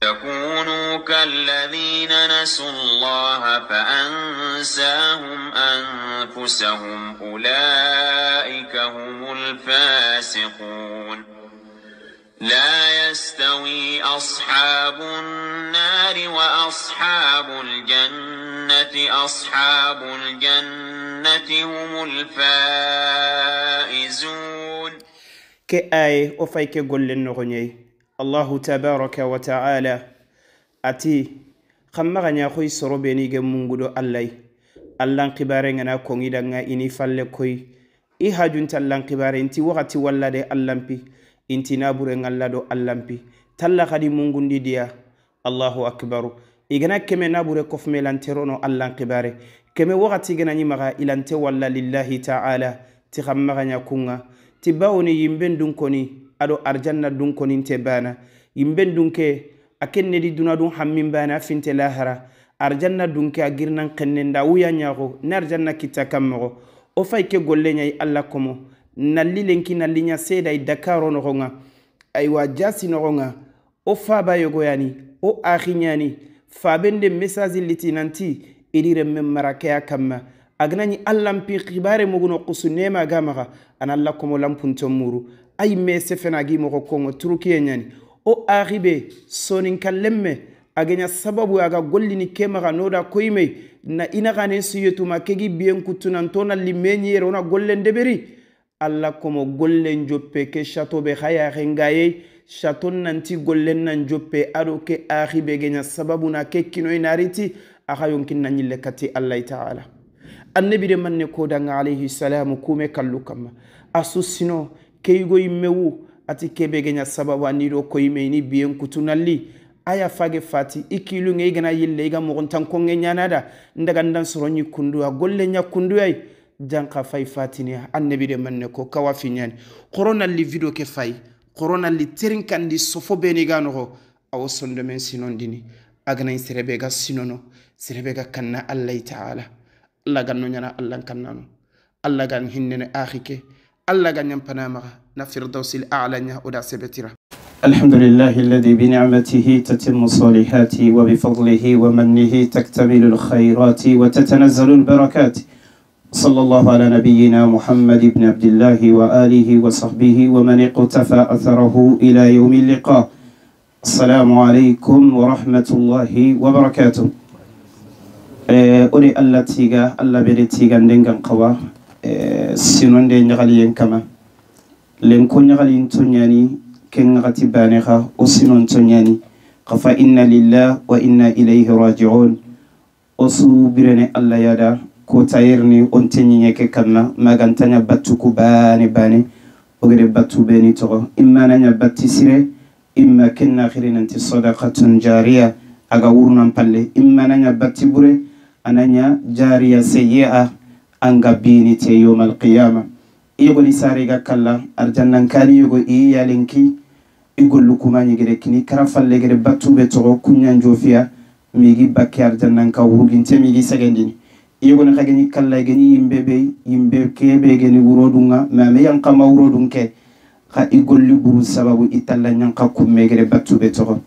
يكونوا كالذين نسوا الله فأنساهم أنفسهم أولئك هم الفاسقون لا يستوي أصحاب النار وأصحاب الجنة أصحاب الجنة هم الفائزون كأي أفايك قل للنغني الله تبارك وتعالى أتي خمغني أخوي سروبيني جمونغدو الله اللان قبارنا كونغي دنغا إني فالكوي إيها جنت اللان قبار انتي وغتي والله اللامبي انتي نابورن الله دو اللامبي تلا خدي مونغندي ديا الله أكبر إغنا كمي نابور كفمي لانترونو اللان قباري كمي وغتي غنا نيمغا إلانتي والله لله تعالى تخمغني كونغا تباوني يمبن دونكوني ado arjanna dun konin te bana yimben dunke akenne di duna dun hammin bana finte lahara arjanna dunke agirnan kennenda wuya nyago na arjanna kita kammo o fayke golle nyay alla komo nalli lenki nallinya seda dakaro no gonga aywa jasi no gonga o faba yogo yani o akhinyani fabende message litinanti idire memmaraka kamma agnani allampi khibare muguno qusunema gamaga an alla komo lampunto muru ay me sefenagi moko kongo turukiye nyani o arribe sonin kallemme agenya sababu aga gollini kemaga noda koyme na inagane siyetu makegi bien kutuna ntona limenyi rona gollen deberi alla komo gollen joppe ke chateau be khaya rengaye chateau nanti gollen nan joppe ado ke arribe genya sababu na ke kino inariti aga yonkin nanyille kati allah ta'ala annabi de manne ko danga alayhi salam kume kallukama asusino keigo imewu ati kebe genya sababu aniro ko imeni bien kutunalli aya fage fati ikilu nge gana yille iga mo gontan ko ngenyanada ndaga ndan soronyi kundu a golle nya kundu ay janka fay fatini annabi de manne ko kawafi nyani corona li video ke fay corona li terinkandi sofo beni gano aw sondo men sinondini agana serebe ga sinono serebe ga kanna allah ta'ala allah ganno nyana allah kannano allah gan hinnene akhike الله غن يمبنامغا نفردوس الأعلى ودا سبترا الحمد لله الذي بنعمته تتم الصالحات وبفضله ومنه تكتمل الخيرات وتتنزل البركات صلى الله على نبينا محمد بن عبد الله وآله وصحبه ومن اقتفى أثره إلى يوم اللقاء السلام عليكم ورحمة الله وبركاته أولي الله تيغا الله بلي تيغا ندنغن قوا sinonde nyagali kama len ko nyagali tonyani ken ngati baneha o sinon tonyani qafa inna lillahi wa inna ilayhi raji'un osu birene alla yada ko tayirni on tenye ke kama magantanya batuku bane ogere batu beni to imma nanya batisire imma kenna khirinanti sadaqatun jariya aga wurnan palle imma nanya batibure ananya jariya sayyi'a anga bini te yawmal qiyamah igo ni sariga kala arjannan kali yugo yalinki igollu kuma nyigere kini karafalle gere batube to kunyan jofia migi bakki arjannan ka wurginte migi sagendini igo ni khageni kala geni yimbe kebe geni wurodunga mame yankama wurodunke kha igollu buru sababu italla nyanka kumme gere batube to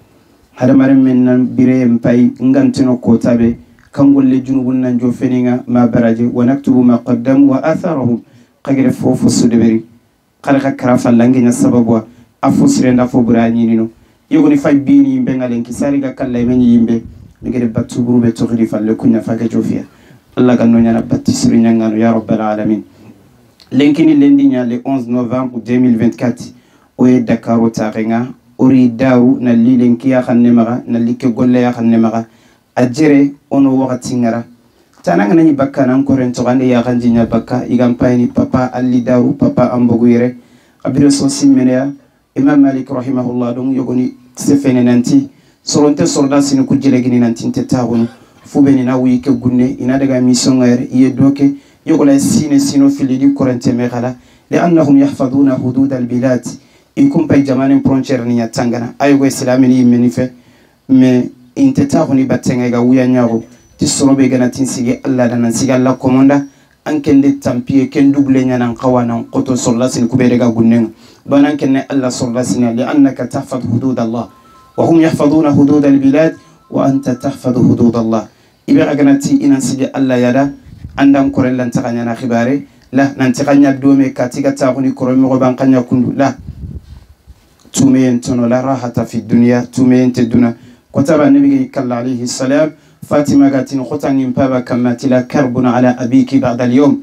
hada mare mennan bire mpay ngantino kotabe كنقول لجنوبنا نجوفينينا ما برجي ونكتب ما قدم وآثارهم قجر فوف السدبري قلق كرافا لانجنا السبب أفسرين أفو برانينو يغني فاي بيني بين الانكساري كلا يمني يمبي نجرب بتوبرو بتغري فلكونا فاك جوفيا الله كانوا ينا بتسرين يا رب العالمين لكن اللي le 11 novembre 2024 وي دكارو تاغينا أوري داو نالي لنكي يا خنمغا نالي كغولة يا خنمغا ajere ono wakati ngara tananga nani baka na nkorento gande ya ganjinya baka igampaini papa alidaru papa ambogwire abiro sosi menea imam malik rahimahullah dum yogoni sefene nanti soronte soldasi ni kujele gini nanti tetawun fubeni na wike gunne ina daga mission ngere yedoke yogola sino filidi korente megala لانهم يحفظون حدود البلاد يكون باي جمانين برونشير نيا تانغانا ايغو اسلامي يمني fe mais intetahuni batenga ga wuya nyago tisorobe gana tinsige alla dana siga alla komonda ankende tampie ken double nyana qawana qoto sollasin kubere ga gunnen banan ken alla sollasin li annaka tahfaz hudud allah وهم يحفظون حدود البلاد وأنت تحفظ حدود الله إبا أغنتي إن سيجي الله يدا عندهم كورن لن تغنينا خباري لا ننتغنيا دومي كاتيكا تاغني كورن مغبان قنيا كندو لا تومين تنو لا راحة في الدنيا تومين تدنا كتب النبي صلى عليه السلام فاطمة قاتين خطان ينبابا كما تلا كرب على أبيك بعد اليوم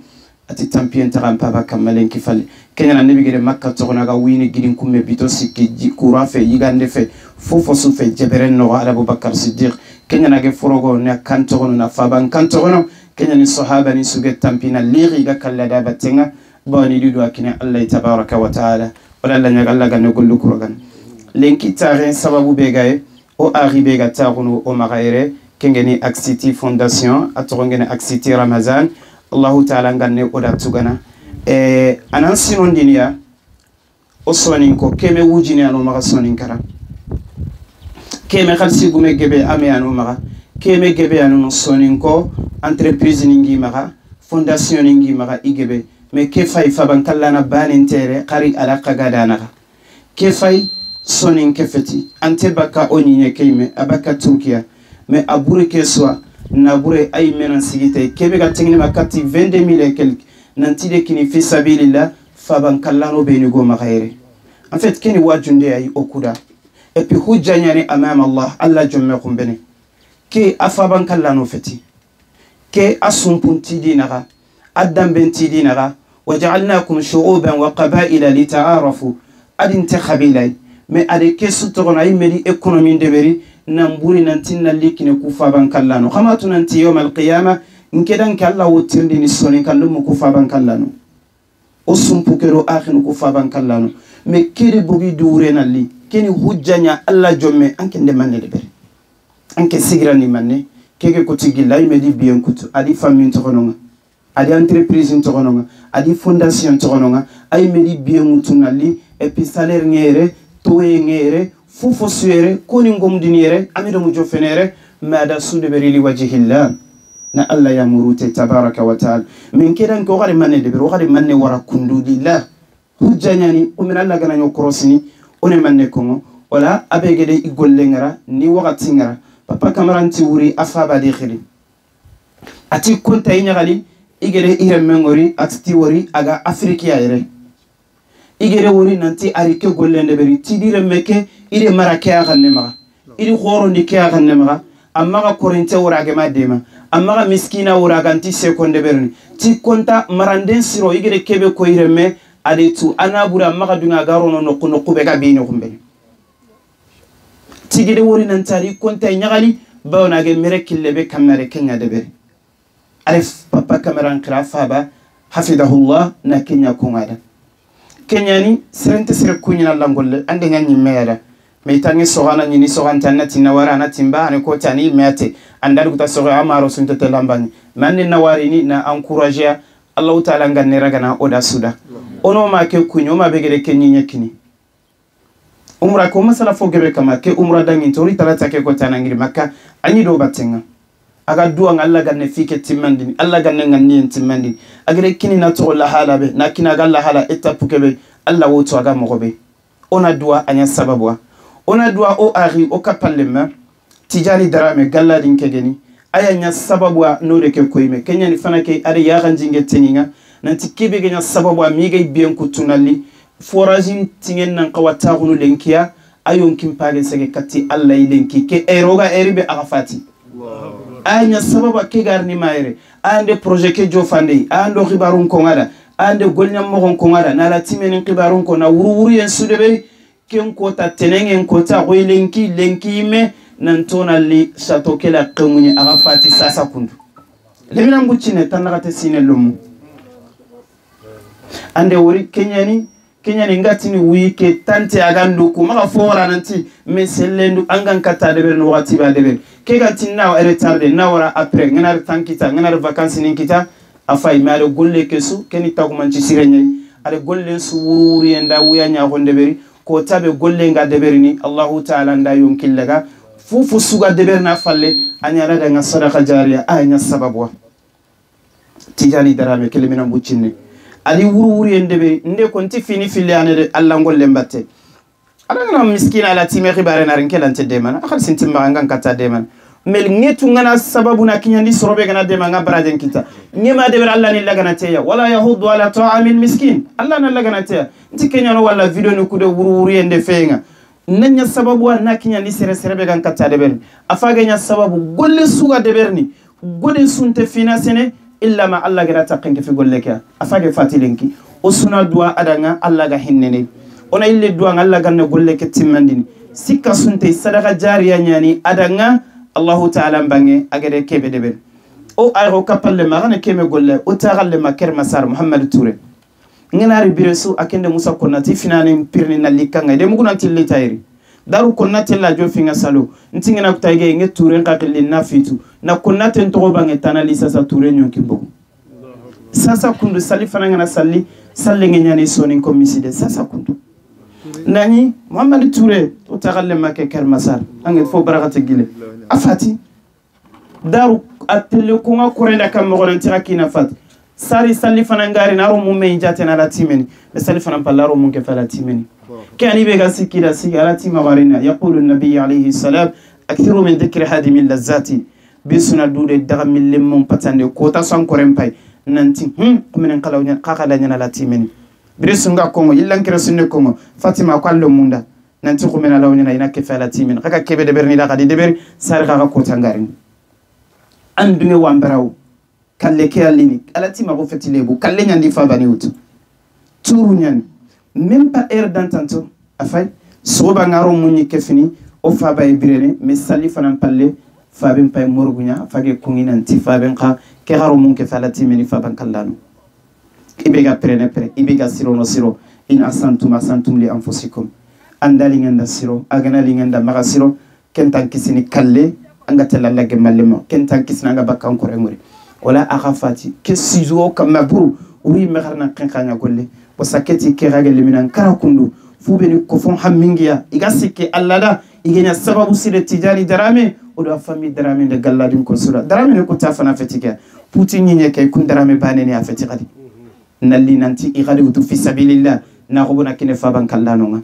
أتتمبين تغام بابا كما لين كفال كان النبي قال مكة تغنى غويني جرين كم بيتو سكي كورا في يغان في فوفو سوفي جبرين نو على أبو بكر الصديق كان نجي فروغو نا كان تغنى نفابان كان تغنى كان الصحابة نسوجت تمبينا ليغي كلا دابا تينا باني دودو أكنا الله تبارك وتعالى ولا لا نقول لك نقول لك روغان لين كتارين سببو بيجاي أو أغيبي غتاغنو أو مغايري كنغني أكسيتي فونداسيون أترونغني أكسيتي رمضان الله تعالى غني أودا تغنا أنا سينون دنيا أصونينكو كيمي وجيني أنو مغا صونين كرا كيمي خلسي غومي جبي أمي أنو مغا كيمي جبي أنو صونينكو entreprise نينجي مغا فونداسيون نينجي مغا إيجبي مي كيفاي فابان كلانا بانين تيري قري على قغادانا كيفاي صونين كفتي أنت بكا أونيني كيمي أبكا تركيا mais abure que soit nabure ay menan sigite kebe ga tingni makati 22000 et quelque nanti de kini fi sabilillah faban kallano be ni go makhaire en fait keni wajunde ay okuda et puis hujjanyani amam Allah Allah jumme kumbene ke afaban kallano feti ke asumpunti dinaga adam benti dinaga waja'alnakum shu'uban wa qaba'ila lita'arafu adin takhabilay mais ade ke sutogona ay meli économie ndeberi namburi nantinna likine kufa bankallano khamatu nanti yawm alqiyama nkedan kalla wotirndi ni soni kallum kufa bankallano osumpukero akhinu kufa bankallano me kiri bugi dure nalli keni hujjanya alla jomme anke ndemane debere anke sigrani manne keke kotigi lay medi bien kutu adi famille tokononga adi entreprise tokononga adi fondation tokononga ay medi bien mutu nalli et puis salaire ngere toye ngere fufo suere koni ngomdiniere amido mujo fenere mada sudeberi li wajhillah na Allah ya murute tabaraka wa taala min kedan ko gari manne de gari manne wara kundudillah hujjanyani o min Allah gana nyokrosini one manne kongo wala abegede igolle ngara ni wakati ngara papa kamaranti wuri afaba de khiri ati konta inyagali igere iremengori ati wori aga afrikiya ere igere wori nanti arike gollende beri tidire meke ide marake aganema ide khoro ndike aganema amma ga korinte wurage madema amma ga miskina wuraganti sekonde berni ti konta maranden siro igere kebe ko ireme adetu anabura amma ga dunga garono no kuno kube ga bino kumbe tigide wori nantari konta nyagali bawna ge merekille be kamare kenya debere alif papa kamaran khilafaba hafidahullah na kenya kongada kenyani serente sere kunyina langolle ande nyanyi meeda meitangi sogana nyini soganta nati nawara nati mbane ko tani mete andal guta soga amaro sunta telambani manni nawari ni na encourager Allah taala nganne ragana oda suda ono ma ke kunyo ma begere kenyi nyekini umra ko masala fogebe kama ke umra dangi tori talata ke ko tanangiri makka anyi do batenga aga duwa Allah ganne fike timmandini Allah ganne nganni timmandini agere kini na to la hala be na kina galla hala etapu kebe Allah woto aga mogobe ona duwa anya sababwa ona duwa o ari o kapallema tijani darame galla din kegeni aya nya sababwa nore ke koyme kenya ni fana ke ari ya ganjinge teninga nanti kebe genya sababwa mi gay bien kutunali foragin tingen nan qawata gunu lenkiya ayon kimpage sege katti Allah ilenki ke eroga eribe agafati anya sababa ke garni mayre ande projet ke jofande ando khibarun ko ngada ande golnyam mo ko ngada na la timeni khibarun ko na wuru yen sudebe ken ko ta tenengen ko ta ko lenki me nan tonali sato kela qemunye aga fati sasa kundu lebina mbucine tanaka sine lumu ande wori kenyani ngati ni wike tante agandu ko maka fora nanti meselendu angan kata de ben wati ba de ben ke ganti na retardé na wara après ngana tankita ngana vacances ninkita afay maado golle kesu keni tagumanci sirenyay ale golle su wuri enda wuya nya honde beri ko tabe golle nga de berini Allah taala nda yonkillaga fufu suga de berna falle anyara da nga sadaqa jariya anya sababwa tijani darame kelimina buccinne ali wuri ende be nde konti fini fili ane de Allah ngolle mbatte ala miskina ala time khibare na rinke lante demana akhal sintim ma ngan kata demana mel ngetu ngana sababu na kinyandi sorobe gana dema nga barajen kita ngema de Allah ni lagana teya wala yahud wala ta'amil miskin Allah na lagana teya nti kenya no wala video ni kude wuri ende fenga nanya sababu na kinyandi sere be gan kata de ben afage nya sababu golle suga de berni gode sunte finasene illa ma Allah gara taqinke fi golle ka afage fatilenki o suna dua adanga Allah ga hinnene ona ille dua Allah ganne golle ke timmandini sikka sunte sadaka jariya nyani adanga Allahu ta'ala bange agade kebe debe o ayro kapalle magana keme golle o tagalle maker masar Muhammad Touré ngenari biresu akende Musa Konati finane pirni nalikanga de muguna tilli tayri daru Konati la jo finga salo ntingena kutayge nge Touré kakili nafitu na Konati ntogo bange tanali sasa Touré nyonki mbogo sasa kundu sali fananga na sali ngenyani soni komiside sasa kundu nani Muhammad Touré o tagalle maker masar ange fo barakate gile afati daru atele kunga kurenda kam mogon tira kina fat sari salli fanangari naro mumme injate na latimeni salli fanan pallaro munke fala timeni kani be gasikira sigara tima warina yaqulu an-nabiy alayhi salam akthiru min dhikri hadim al-lazzati bisuna dude daga millim patande kota san korempay nanti kumenen kalawnya kakala nyana latimeni brisunga kongo yillankira sunne kongo fatima kwallo munda nanti kumena lawnya ina kefala timeni kaka kebe de berni la kadi de ber sar kaka kota ngari anduwe wambaraw kalle ke alini alati ma ko fetilebu kalle nyandi fa bani wutu turu nyani même pas air d'entente afay soba ngaro munyi kefini o fa bay birene mais sali fanan palle fa ben pay morgunya fage kungina nti fa ben ka ke haro mun ke falati mini fa ban kallano ibega prene ibega siro no siro in asantum li anfusikum andali ngenda siro aganali ngenda maga siro kentan kisini kalle anga telalla gemallema kentan kisina anga bakkan ko remuri wala akhafati kesizo kamaburu uri meharna kankanya golle bo saketi ke ragel minan karakundu fubeni ko fon hammingiya igasike allada igenya sababu sire tijari darame odo fami darame de galladin ko sura darame ne ko tafana fetiga putin nyinye kay kun darame baneni afeti kadi nalli nanti igadi utu fi sabilillah na ko bona kine faban kallano nga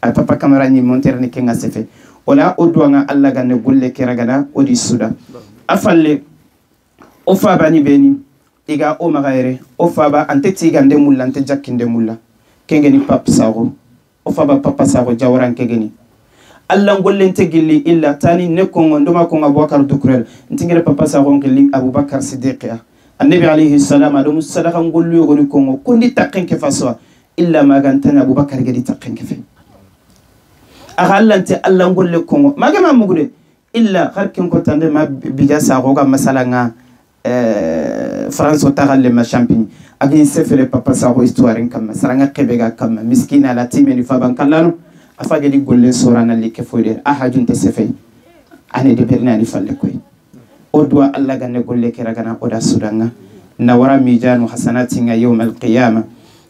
al papa camera ni monter ni kenga sefe wala odwa nga alla ganne golle ke ragana odi suda afalle o faba ni beni iga o magaire o faba anteti gande mulla ante jakkinde mulla kengeni pap sago o faba papa sago jawran kengeni alla golle ente gilli illa tani ne kongo ndoma kongo Abubakar Dukurel ntingere papa sago ngilli Abubakar Siddiq annabi alayhi salam adu musadaqa ngollu yogoni kongo kondi takken ke faso illa magantana Abubakar gadi takken ke fe agallante alla golle kongo magama mugude illa harkin ko tande ma biga sago ga masalanga France otagal ma champigny agin sefele papa sago histoire kam saranga kebega kam miskina la timeni faban kallano afage di golle sorana like foyde ahajunte sefey ane de bernani falle koy odwa alla ganne golle keragana oda sudanga na wara mijanu hasanati nga yawm al-qiyamah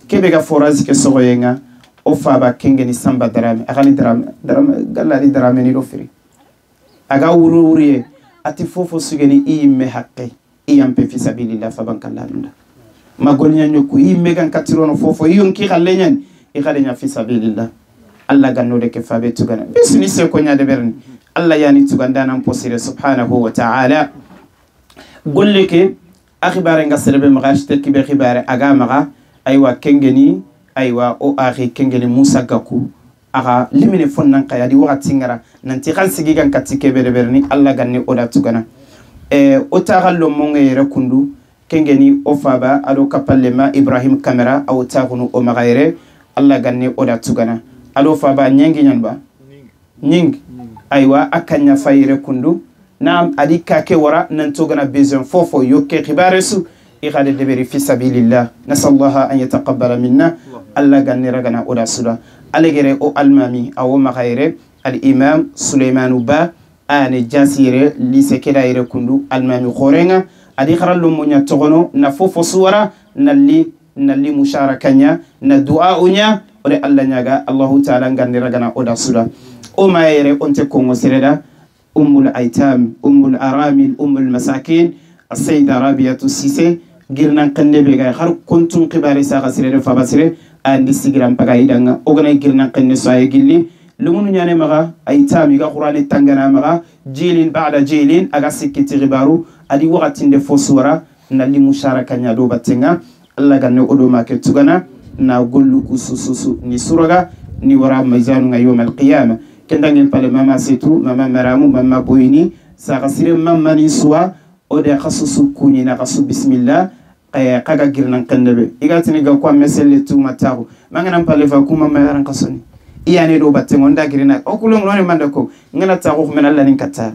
kebega forazi ke sogoyenga o faba kengeni samba darame agani darame gallali darame ni rofiri aga wuri ati fofo sugeni imme haqqi iyampe fi sabilillah faban kallalunda magolnya nyoku megan katirono fofo yonki xallenyan I xalenya fi sabilillah alla ganno de ke fabe tugana bisni se ko nyaade berni alla yani tuganda nan posire subhanahu wa ta'ala golle ke akhibare nga serbe magashte kibe khibare aga maga aywa kengeni aywa o akhi kengeni Musa Gaku aga limine fonnan qayadi wakati ngara nanti xal sigi gan katike be berni alla ganni oda tugana o tagallo monge rekundu kengeni o faba ado kapallema Ibrahim Camera aw tagunu o magayre alla ganni oda tugana ado faba nyengi nyanba nying aywa akanya fayre kundu nam adi kake wara nan togana besoin fofo yoke khibaresu ikhade deberi fi sabilillah nasallaha an yataqabbala minna alla ganni ragana oda suda alegere o almami aw magayre al imam Sulaiman Ba ane jasire lise kedaire kundu almami khorenga adi kharallo munya togono na fofo suwara nalli musharakanya na du'a unya ore alla nyaga Allahu ta'ala ngandi ragana oda suda o mayere onte kongo sereda ummul aitam ummul aramil ummul masakin as-sayyida Rabiatu Sise girnan kanne be ga har kuntun qibari sa gasire fa basire andi sigiran paga idanga ogana girnan kanne so ay gilli lumunu nyane maga ay tami ga qur'ani tangana maga jilin ba'da jilin aga sikiti ribaru adi waqatinde fosura nalli musharaka nya do batenga Allah ganne odo make tugana na gollu kusususu ni suraga ni wara mizanu nga yawm al-qiyamah kendangel pale mama setu mama maramu mama boyini sa gasire mama ni suwa ode khasusu kuni na khasu bismillah kaga girnan kandabe igatini ga kwa meselle tu mataru mangana pale fa kuma mayaran kasoni iyane do batengo ndagirina okulo ngone mandako ngana taru men Allah nin kata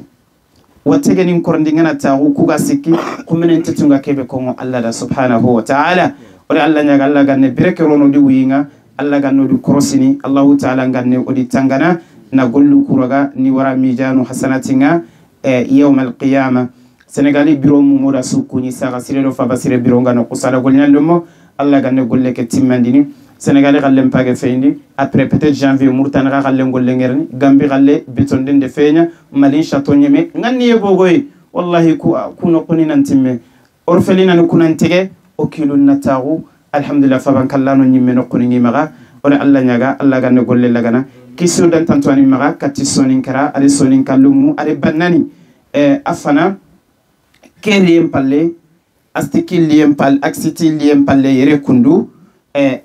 watege nin korndi ngana taru kuga sikki kumenen tetunga kebe ko Allah da subhanahu wa ta'ala ore Allah nyaga Allah ganne bireke rono di winga Allah ganno di korosini Allahu ta'ala ganne odi tangana na gollu kuraga ni wara mijanu hasanatinga yawm al-qiyamah Senegali biro mu moda sukuni saga sirelo fa basire biro ngano kusala golina lomo Allah ganne golle ke timmandini Senegali gallem page feindi après peut-être janvier murtana gallem golle ngerni Gambi galle betondin de feña Mali chateau nyeme ngani yebogoy wallahi kuno kunina ntimme orfelina no kunantege o kilun natagu alhamdulillah fa bankallano nyimme no kuningi maga ora Allah nyaga Allah ganne golle lagana kiso dan tantwani maga katti sonin kara ale sonin kallumu ale bannani afana keriem palle astiki liem pal aksiti liem palle yere kundu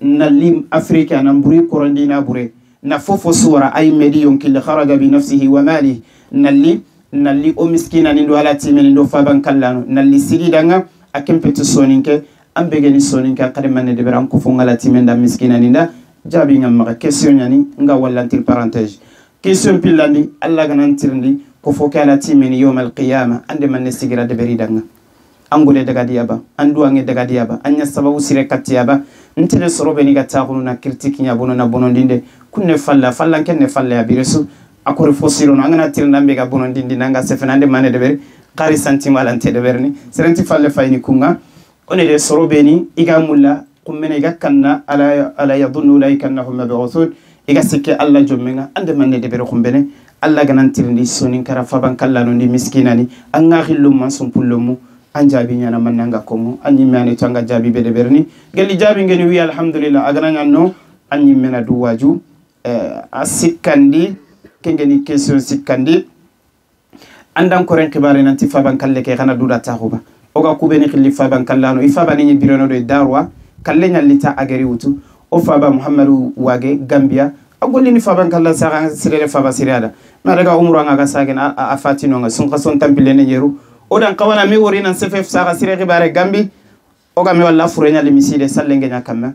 na lim afrika na mburi korandina bure na fofo suwara ay mediyon kil kharaja bi nafsihi wa malihi nalli o miskina ni do alati men do faban kallano nalli sigidanga akempetu soninke ambegeni soninke kademane de beran ko fongalati men da miskina ni da jabi ngam ma question yani nga wallantir parenthèse question pillandi alla ganantirndi ko fokalati men yawm al qiyamah ande man sigira de beridanga angule daga diaba andu ange daga diaba anya sababu sire katiyaba ntele sorobe ni gatakhunu na critique nya bono na bonondinde kunne falla kenne falla ya biresu akore fosiro no angana tirnda be ga bonondinde nanga sefenande mane de beri qari sentiment lante de berni serenti falle fayni kunga one de sorobe ni iga mulla kummene iga kanna ala yadhunnu laika annahum mab'uthun iga sikke alla jommenga ande mane de beri kumbene alla ganantirndi sonin kara faban kallano ndi miskinani anga khillum man sumpullumu anjabi nyana mananga komo anyi mane tanga jabi bede berni gelli jabi ngeni wi alhamdulillah agana nyanno anyi mena duwaju asikandi kengeni question sikandi andan ko ren kibare nanti faban kalle ke xana duda taxuba oga kubeni khilli faban kallano ifaba ni birono do darwa kalle nyallita agari wutu o faba muhammadu wage gambia agolli ni faban kalla saga sirere faba sirada ma daga umru nga sagen a fatino nga sun qason tampile ne yeru odan kawana mi wori nan sefef saga sire xibare gambi oga mi walla furenya le misile sallenge nya kamma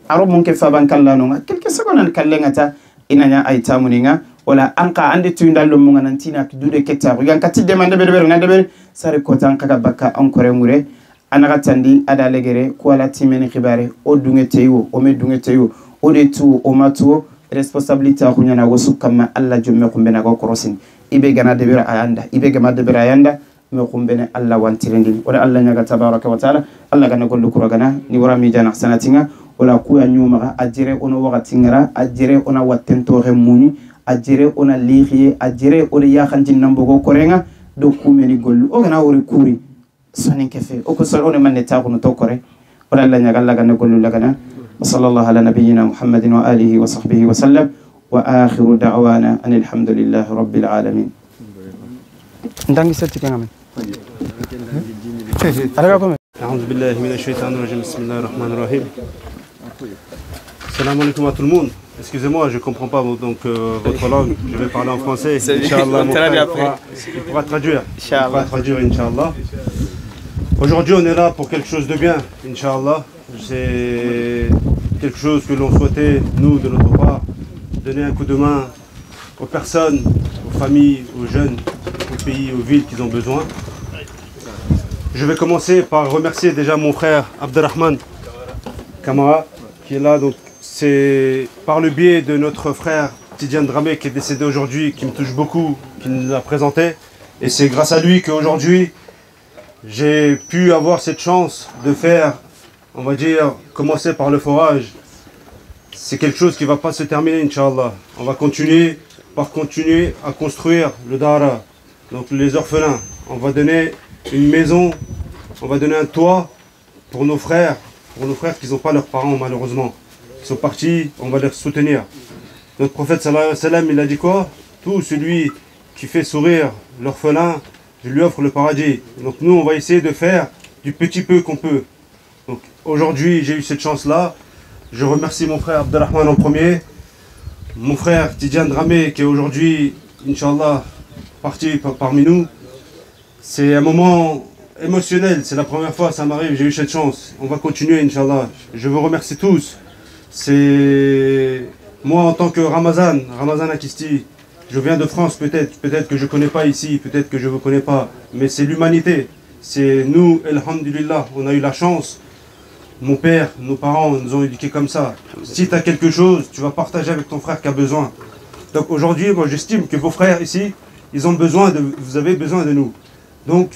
aro mun ke faban kallano nga quelque seconde kalle ngata inanya ay tamuninga wala anka ande tuyndallo mun nan tina dude ketta gan katti demande be ngande be sare ko tan kaga bakka encore mure anaga tandi ada legere ko ala timeni xibare o dungeteyo o me dungeteyo o de tu o matu responsabilité ko nyana wosu kamma alla jomme ko bena ko krosin ibe gana de bira ayanda ibe gama de bira ayanda me ko bene alla wantirindi wala alla nyaga tabaraka wa taala alla gana gollu ko gana ni wara mi jana sanatinga wala ku ya nyuma ajire ono wakati ngara ajire ona watento re muni ajire ona lixiye ajire ona ya khantin nambogo korenga do kumeni gollu o gana wori kuri sonin kefe o ko so on manne ta ko no to kore wala alla nyaga alla gana gollu lagana وصلى الله على نبينا محمد وآله وصحبه وسلم وآخر دعوانا أن الحمد لله رب العالمين. أعوذ بالله من الشيطان الرجيم بسم الله الرحمن الرحيم. Salam alaikum à tout le monde. Excusez-moi, je ne comprends pas donc, votre langue. Je vais parler en français. Inch'Allah, mon frère, il pourra traduire. Inch'Allah. Aujourd'hui, on est là pour quelque chose de bien, Inch'Allah. C'est quelque chose que l'on souhaitait, nous, de notre part, donner un coup de main aux personnes, aux familles, aux jeunes, aux pays, aux villes qui ont besoin. Je vais commencer par remercier déjà mon frère Abdelrahman Kamara, qui est là. Donc, c'est par le biais de notre frère Tidiane Dramé, qui est décédé aujourd'hui, qui me touche beaucoup, qui nous a présenté. Et c'est grâce à lui qu'aujourd'hui, j'ai pu avoir cette chance de faire, on va dire, commencer par le forage. C'est quelque chose qui ne va pas se terminer, Inch'Allah. On va continuer à construire le Dara, donc les orphelins. On va donner une maison, on va donner un toit pour nos frères qui n'ont pas leurs parents malheureusement. Ils sont partis, on va les soutenir. Notre prophète sallallahu alayhi wa sallam, il a dit quoi? Tout celui qui fait sourire l'orphelin, je lui offre le paradis. Donc nous, on va essayer de faire du petit peu qu'on peut. Donc aujourd'hui, j'ai eu cette chance-là. Je remercie mon frère Abdelrahman en premier, mon frère Tidjane Dramé qui est aujourd'hui, Inch'Allah, parti parmi nous. C'est un moment émotionnel, c'est la première fois, ça m'arrive, j'ai eu cette chance. On va continuer, Inch'Allah. Je vous remercie tous. C'est moi en tant que Ramazan Akisti. Je viens de France peut-être que je ne connais pas ici, peut-être que je ne vous connais pas, mais c'est l'humanité. C'est nous, alhamdulillah, on a eu la chance. Mon père, nos parents nous ont éduqués comme ça. Si tu as quelque chose, tu vas partager avec ton frère qui a besoin. Donc aujourd'hui, moi j'estime que vos frères ici, vous avez besoin de nous. Donc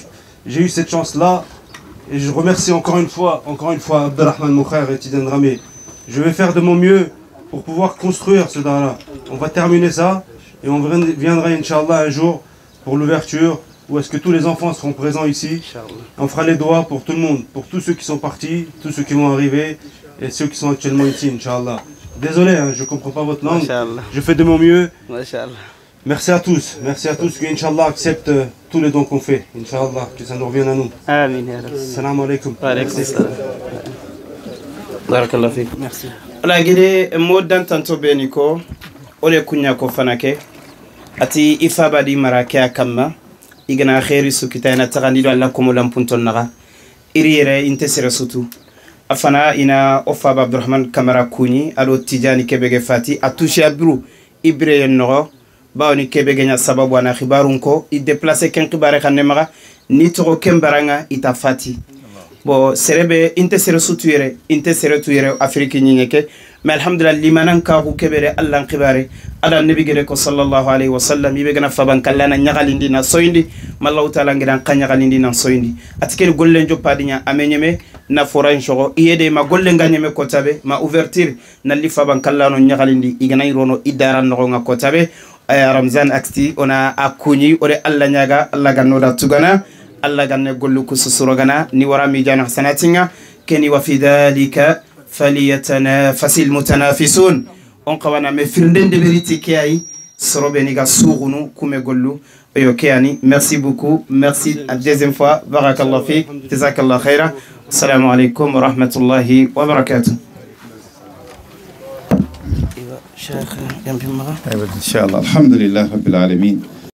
j'ai eu cette chance-là et je remercie encore une fois Abdelrahman, mon frère, et Tidjane Dramé. Je vais faire de mon mieux pour pouvoir construire ce dara. On va terminer ça. Et on viendra, Inch'Allah, un jour pour l'ouverture, où est-ce que tous les enfants seront présents ici. On fera les doigts pour tout le monde, pour tous ceux qui sont partis, tous ceux qui vont arriver, et ceux qui sont actuellement ici, Inch'Allah. Désolé, hein, je ne comprends pas votre langue. Je fais de mon mieux. Merci à tous, que Inch'Allah accepte tous les dons qu'on fait. Inch'Allah, que ça nous revienne à nous. Amin. Salam alaikum. Barakallah fik. Merci. Ala gide mo dantanto beniko. Ole kunya ko fanake ati ifaba di marake akamma igana khairi sukita ina tagandi do alla ko lampunton naga irire intesere sutu afana ina ofaba Abdurrahman Kamara kuni alo Tidjani kebege fati atushi abru ibre no bawni kebege nya sababu ana khibarun ko I déplacer ken khibare xanne maga ni to kembaranga ita fati bo serebe intesere sutu yere intesere tu yere afrique nyingeke mais alhamdulillah limanan ka ku kebere Allah khibare ala nabi gere ko sallallahu alayhi wa sallam ibe gana faban kallana nyagalindi na soyindi mallahu taala ngidan kanyagalindi na soyindi atikeli gollen joppadinya amenyeme na foran shogo iyede ma golle nganyeme ko tabe ma ouverture na li faban kallano nyagalindi igana irono idara no nga ko tabe Ramzan Aksti ona akuni ore Allah nyaga Allah ganno da tugana Allah ganne gollu ko susurogana ni wara mi jana sanatinga keni wa fi dhalika فليتنافس المتنافسون on qawana me firndende beriti kay sorobeni ga suugunu kume gollu yo kayani merci beaucoup merci à deuxième fois barakallahu fik jazakallahu khaira assalamu alaykum wa rahmatullahi wa barakatuh إن شاء الله الحمد لله رب العالمين